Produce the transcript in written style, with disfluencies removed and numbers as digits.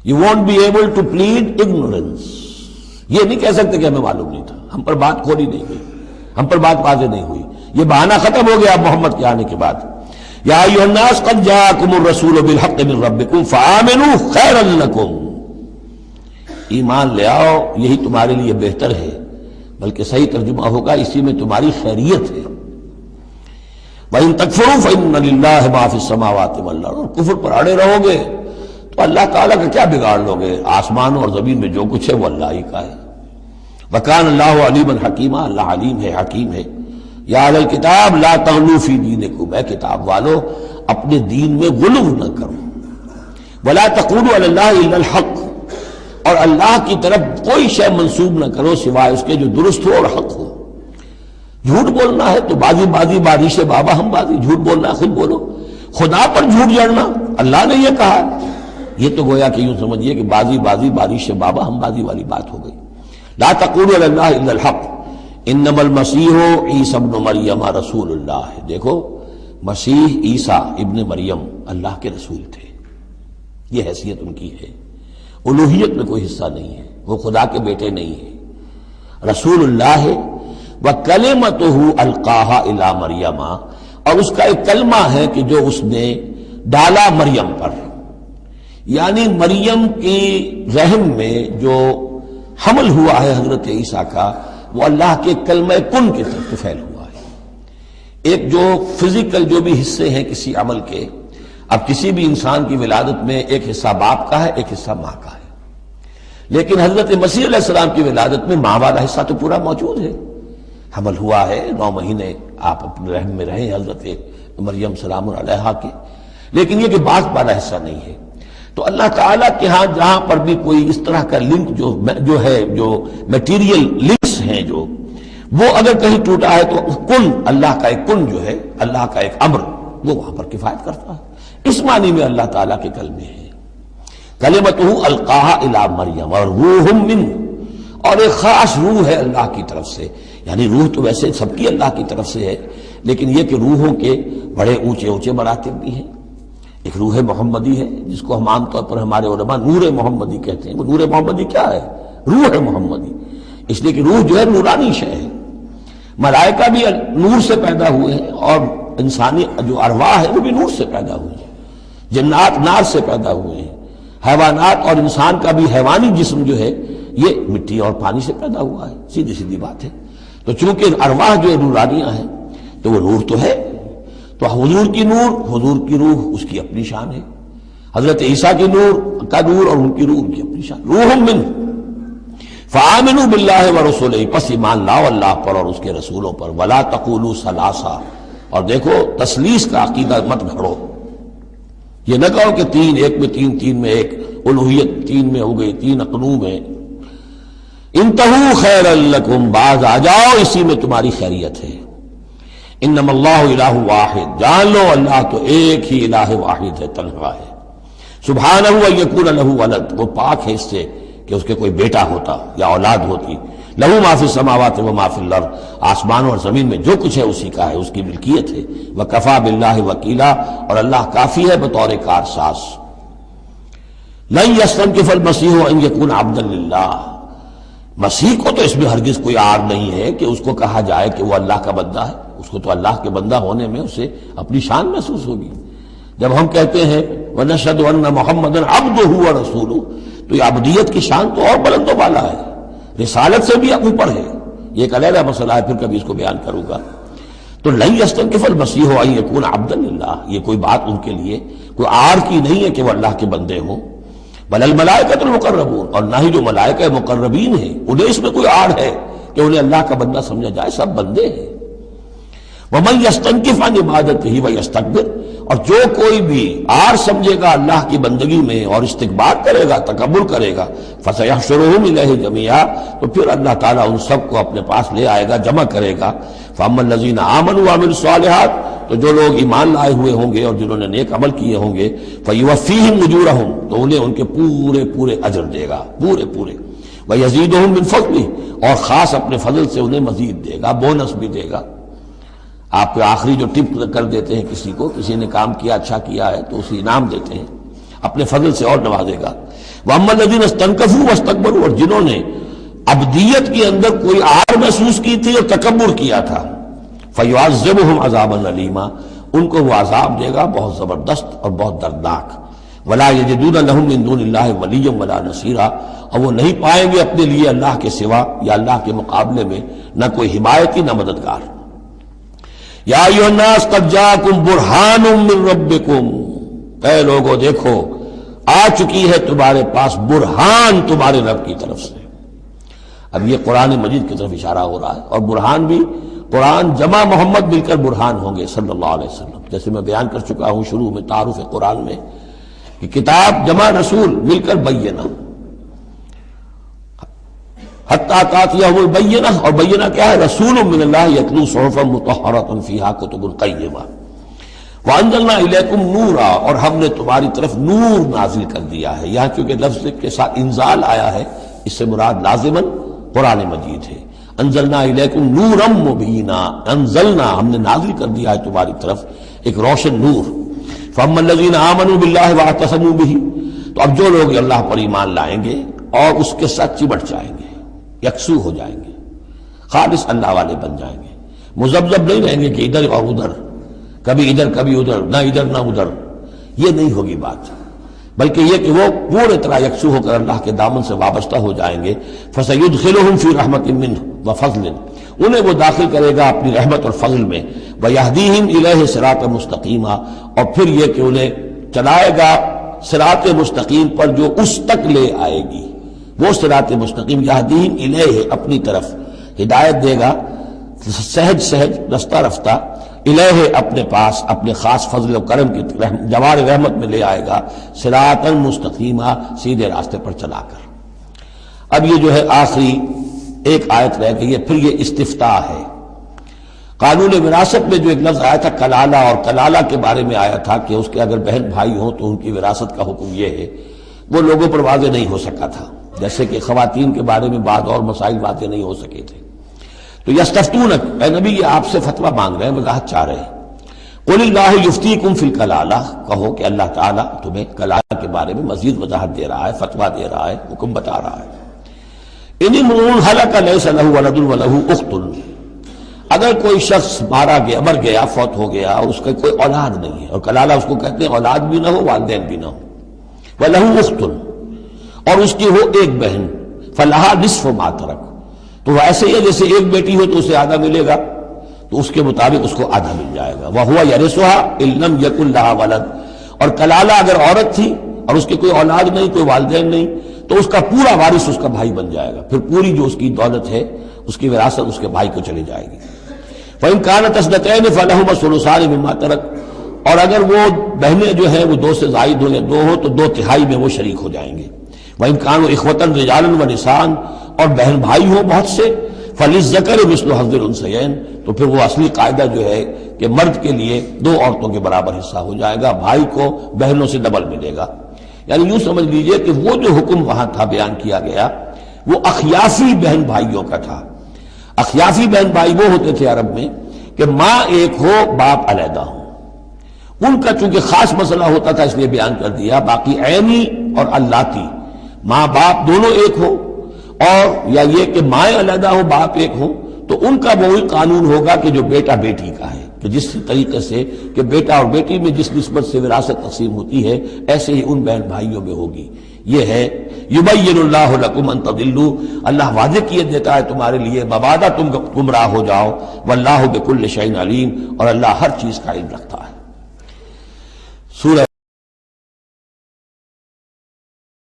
You won't be able to plead ignorance. یہ نہیں کہہ سکتے کہ ہمیں معلوم نہیں تھا، ہم پر بات کھولی نہیں گئی، ہم پر بات واضح نہیں ہوئی. یہ بہانہ ختم ہو گیا محمد کے آنے کے بعد. یا ایھا الناس قد جاءکم الرسول بالحق من ربکم فآمنوا خیرا لکم. ایمان لے آؤ، یہی تمہارے لیے بہتر ہے، بلکہ صحیح ترجمہ ہوگا اسی میں تمہاری خیریت ہے. وَإِن تَكْفُرُوا فَإِنَّ لِلَّهِ مَا فِي السَّمَاوَاتِ وَالْأَرْضِ. اور کفر پر اڑے رہو گے تو اللہ تعالیٰ کا کیا بگاڑ لو گے؟ آسمانوں اور زمین میں جو کچھ ہے وہ اللہ ہی کا ہے. وَكَانَ اللَّهُ عَلِيمًا حَكِيمًا. اللہ علیم ہے، حکیم ہے. یا اہل الکتاب لا تغلوا فی دینکم. اے کتاب والو اپنے دین میں غلو نہ کرو. ولا تقولوا علی اللہ الا الحق. اور اللہ کی طرف کوئی شے منسوب نہ کرو سوائے اس کے جو درست ہو اور حق ہو. جھوٹ بولنا ہے تو بازی بارش بابا ہم بازی. جھوٹ بولنا ہے خود بولو. خدا پر جھوٹ جڑنا اللہ نے یہ کہا. یہ تو گویا کہ یوں سمجھیے کہ بازی بارش بابا ہم بازی والی بات ہو گئی. لا تقولوا علی اللہ الا الحق انما المسیح عیسی ابن مریم رسول اللہ. دیکھو مسیح عیسیٰ ابن مریم اللہ کے رسول تھے، یہ حیثیت ان کی ہے. الوہیت میں کوئی حصہ نہیں ہے، وہ خدا کے بیٹے نہیں ہیں، رسول اللہ ہے. وَكَلِمَتُهُ أَلْقَاهَا إِلَىٰ مَرْيَمَ. اور اس کا ایک کلمہ ہے کہ جو اس نے ڈالا مریم پر، یعنی مریم کی رحم میں جو حمل ہوا ہے حضرت عیسیٰ کا، وہ اللہ کے کلمہ کن کے طرف فعل ہوا ہے. ایک جو فزیکل جو بھی حصے ہیں کسی عمل کے، اب کسی بھی انسان کی ولادت میں ایک حصہ باپ کا ہے، ایک حصہ ماں کا ہے. لیکن حضرت مسیح علیہ السلام کی ولادت میں ماں والا حصہ تو پورا موجود ہے. حمل ہوا ہے، 9 مہینے آپ اپنے رحم میں رہے حضرت مریم سلام علیہا کے، لیکن یہ کہ باپ والا حصہ نہیں ہے. تو اللہ تعالیٰ کے ہاں جہاں پر بھی کوئی اس طرح کا لنک جو ہے، جو میٹیریل لنکس ہیں جو، وہ اگر کہیں ٹوٹا ہے تو کن، اللہ کا ایک کن جو ہے، اللہ کا ایک امر، وہ وہاں پر کفایت کرتا ہے. اس معنی میں اللہ تعالیٰ کے کلمے ہیں. کلمتہ القاہا الی مریم اور روح منہ. اور ایک خاص روح ہے اللہ کی طرف سے. یعنی روح تو ویسے سب کی اللہ کی طرف سے ہے، لیکن یہ کہ روحوں کے بڑے اونچے مراتب بھی ہیں. ایک روح محمدی ہے جس کو ہم عام طور پر ہمارے علماء نور محمدی کہتے ہیں. وہ نور محمدی کیا ہے؟ روح محمدی. اس لیے کہ روح جو ہے نورانی شے ہے. ملائکہ بھی نور سے پیدا ہوئے ہیں اور انسانی جو ارواح ہے وہ بھی نور سے پیدا ہوئی ہیں. جنات نار سے پیدا ہوئے ہیں. حیوانات اور انسان کا بھی حیوانی جسم جو ہے یہ مٹی اور پانی سے پیدا ہوا ہے. سیدھی بات ہے. تو چونکہ ارواح جو نورانیاں ہیں تو وہ نور تو ہے. تو حضور کی نور، حضور کی روح اس کی اپنی شان ہے. حضرت عیسیٰ کی نور کا نور اور ان کی روح ان کی اپنی شان. روح من فآمنوا باللہ ورسولہ. پس ایمان لاؤ اللہ پر اور اس کے رسولوں پر. ولا تقولوا ثلاثہ. اور دیکھو تثلیث کا عقیدہ مت گھڑو. یہ نہ کہو کہ 3 ایک میں 3 3 میں ایک، الوہیت 3 میں ہو گئی، 3 اقنوم میں. انتہوا خیرا لکم. باز آ جاؤ، اسی میں تمہاری خیریت ہے. انما اللہ الہ واحد. جان لو اللہ تو ایک ہی الہ واحد ہے، تنہا ہے. سبحانہ ان یکون لہ ولد. وہ پاک ہے اس سے کہ اس کے کوئی بیٹا ہوتا یا اولاد ہوتی. لہو ما فی السماوات و ما فی الارض. آسمانوں اور زمین میں جو کچھ ہے اسی کا ہے، اس کی ملکیت ہے. وکفی باللہ وکیلا. اور اللہ کافی ہے بطور کارساز. لن یستنکف المسیح ان یکون عبدا للہ. مسیح کو تو اس میں ہرگز کوئی عار نہیں ہے کہ اس کو کہا جائے کہ وہ اللہ کا بندہ ہے. اس کو تو اللہ کے بندہ ہونے میں اسے اپنی شان محسوس ہوگی. جب ہم کہتے ہیں وَنَشْهَدُ أَنَّ مُحَمَّدًا عَبْدُهُ وَرَسُولُهُ، تو یہ عبدیت کی شان تو اور بلند و بالا ہے، رسالت سے بھی اوپر ہے. یہ ایک علیحدہ مسئلہ ہے، پھر کبھی اس کو بیان کروں گا. تو لن یستنکف المسیح ان یکون عبدا للہ. یہ کوئی بات ان کے لیے کوئی عار کی نہیں ہے کہ وہ اللہ کے بندے ہوں. بل الملائکۃ المقربون. اور نہ ہی جو ملائکہ مقربین ہیں انہیں اس میں کوئی عار ہے کہ انہیں اللہ کا بندہ سمجھا جائے. سب بندے ہیں. وَمَن يَسْتَنكِفْ عَنْ عِبَادَتِهِ وَيَسْتَكْبِرْ. اور جو کوئی بھی عار سمجھے گا اللہ کی بندگی میں اور استکبار کرے گا، تکبر کرے گا، فَسَيَحْشُرُهُمْ إِلَيْهِ جَمِيعًا. تو پھر اللہ تعالیٰ ان سب کو اپنے پاس لے آئے گا، جمع کرے گا. فَأَمَّا الَّذِينَ آمَنُوا وَعَمِلُوا الصَّالِحَاتِ. تو جو لوگ ایمان لائے ہوئے ہوں گے اور جنہوں نے نیک عمل کیے ہوں گے، فَيُوَفِّيهِمْ أُجُورَهُمْ. تو انہیں ان کے پورے اجر دے گا، پورے. وَيَزِيدُهُمْ مِنْ فَضْلِهِ. اور خاص اپنے فضل سے انہیں مزید دے گا، بونس بھی دے گا. آپ کے آخری جو ٹپ کر دیتے ہیں کسی کو، کسی نے کام کیا اچھا کیا ہے تو اسے انعام دیتے ہیں. اپنے فضل سے اور نوازے گا۔ وَأَمَّا الَّذِينَ اسْتَنكَفُوا وَاسْتَكْبَرُوا، اور جنہوں نے عبدیت کے اندر کوئی آر محسوس کی تھی اور تکبر کیا تھا، فَيُعَذِّبُهُمْ عَذَابًا أَلِيمًا، ان کو وہ عذاب دے گا بہت زبردست اور بہت دردناک۔ وَلَا يَجِدُونَ لَهُم مِّن دُونِ اللَّهِ وَلِيًّا وَلَا نَصِيرًا، اور وہ نہیں پائیں گے اپنے لیے اللہ کے سوا یا اللہ کے مقابلے میں نہ کوئی حمایتی نہ مددگار۔ یا ایھا الناس قد جاءکم برہان من ربکم، اے لوگو دیکھو آ چکی ہے تمہارے پاس برہان تمہارے رب کی طرف سے۔ اب یہ قرآن مجید کی طرف اشارہ ہو رہا ہے، اور برہان بھی قرآن جمع محمد مل کر برہان ہوں گے صلی اللہ علیہ وسلم، جیسے میں بیان کر چکا ہوں شروع میں تعارف قرآن میں کہ کتاب جمع رسول مل کر بینہ، حتیٰ تأتیہم البینہ، اور بینہ کیا ہے؟ رسول من اللہ یتلو صحفا مطہرۃ فیہا کتب قیمہ، وَأَنزَلْنَا إِلَيْكُمْ نُورًا، اور ہم نے تمہاری طرف نور نازل کر دیا ہے۔ یہاں چونکہ لفظ کے ساتھ انزال آیا ہے، اس سے مراد لازماً قرآن مجید ہے۔ انزلنا الیکم نورا مبینا، انزلنا ہم نے نازل کر دیا ہے تمہاری طرف ایک روشن نور۔ فَأَمَّا الَّذِينَ آمَنُوا بِاللَّهِ وَاعْتَصَمُوا بِهِ، تو اب جو لوگ اللہ پر ایمان لائیں گے اور اس کے ساتھ چمٹ جائیں گے، یکسو ہو جائیں گے، خالص اللہ والے بن جائیں گے، مذبذب نہیں رہیں گے کہ ادھر اور ادھر، کبھی ادھر کبھی ادھر، نہ ادھر نہ ادھر، یہ نہیں ہوگی بات، بلکہ یہ کہ وہ پورے طرح یکسو ہو کر اللہ کے دامن سے وابستہ ہو جائیں گے۔ فَسَيُدْخِلُهُمْ فِي رَحْمَةٍ مِّنْهُ وَفَضْلٍ، انہیں وہ داخل کرے گا اپنی رحمت اور فضل میں، وَيَهْدِيهِمْ إِلَيْهِ صِرَاطًا مُسْتَقِيمًا، اور پھر یہ کہ انہیں چلائے گا صراط مستقیم پر جو اس تک لے آئے گی، وہ صراط مستقیم یہدیہم الیہ، اپنی طرف ہدایت دے گا سہج سہج رفتہ رفتہ، الہ اپنے پاس اپنے خاص فضل و کرم کی جوار رحمت میں لے آئے گا، صراطا مستقیما، سیدھے راستے پر چلا کر۔ اب یہ جو ہے آخری ایک آیت رہ گئی ہے، پھر یہ استفتاء ہے۔ قانون وراثت میں جو ایک لفظ آیا تھا کلالہ، اور کلالہ کے بارے میں آیا تھا کہ اس کے اگر بہن بھائی ہوں تو ان کی وراثت کا حکم یہ ہے، وہ لوگوں پر واضح نہیں ہو سکا تھا، جیسے کہ خواتین کے بارے میں بعض اور مسائل واضح نہیں ہو سکے تھے۔ تو یستفتونک، اے نبی یہ آپ سے فتویٰ مانگ رہے ہیں، وضاحت چاہ رہے ہیں۔ قل اللہ یفتیکم فی الکلالہ، کہو کہ اللہ تعالیٰ تمہیں کلالہ کے بارے میں مزید وضاحت دے رہا ہے، فتویٰ دے رہا ہے، حکم بتا رہا ہے۔ ان امرؤ ہلک لیس لہ ولد ولہ اخت، اگر کوئی شخص مر گیا فوت ہو گیا اور اس کا کوئی اولاد نہیں ہے، اور کلالہ اس کو کہتے ہیں اولاد بھی نہ ہو والدین بھی نہ ہو، ولہ اخت، اور اس کی ہو ایک بہن، فلہا نصف ما ترک، تو وہ ایسے ہی ہے جیسے ایک بیٹی ہو تو اسے آدھا ملے گا، تو اس کے مطابق اس کو آدھا مل جائے گا۔ وَهُوَ يَرِثُهَا إِن لَّمْ يَكُن لَّهَا وَلَدٌ، اور کلالہ اگر عورت تھی اور اس کے کوئی اولاد نہیں، کوئی والدین نہیں، تو اس کا پورا وارث اس کا بھائی بن جائے گا، پھر پوری جو اس کی دولت ہے اس کی وراثت اس کے بھائی کو چلی جائے گی۔ وَإِن كَانَتْ اثْنَتَيْنِ فَلَهُمَا الثُّلُثَانِ مِمَّا تَرَكَ، اور اگر وہ بہنیں جو ہیں وہ دو سے زائد ہو یا دو ہو تو 2/3 میں وہ شریک ہو جائیں گے۔ وَإِن كَانُوا إِخْوَةً رِجَالًا وَنِسَاءً، اور بہن بھائی ہوں بہت سے، فَلِلذَّكَرِ مِثْلُ حَظِّ الْأُنثَيَيْنِ، تو پھر وہ اصلی قاعدہ جو ہے کہ مرد کے لیے 2 عورتوں کے برابر حصہ ہو جائے گا، بھائی کو بہنوں سے ڈبل ملے گا۔ یعنی یوں سمجھ لیجئے کہ وہ جو حکم وہاں تھا بیان کیا گیا وہ اخیافی بہن بھائیوں کا تھا۔ اخیافی بہن بھائی وہ ہوتے تھے عرب میں کہ ماں ایک ہو باپ علیحدہ ہو، ان کا چونکہ خاص مسئلہ ہوتا تھا اس لیے بیان کر دیا۔ باقی عینی اور اللاتی، ماں باپ دونوں ایک ہو، اور یا یہ کہ مائیں علیحدہ ہو باپ ایک ہو، تو ان کا وہی قانون ہوگا کہ جو بیٹا بیٹی کا ہے، کہ جس طریقے سے کہ بیٹا اور بیٹی میں جس نسبت سے وراثت تقسیم ہوتی ہے ایسے ہی ان بہن بھائیوں میں ہوگی۔ یہ ہے یبین اللہ لکم ان تضلوا، اللہ واضح کیے دیتا ہے تمہارے لیے مبادا تم گمراہ ہو جاؤ، واللہ بکل شیء علیم، اور اللہ ہر چیز کا علم رکھتا ہے۔ سورہ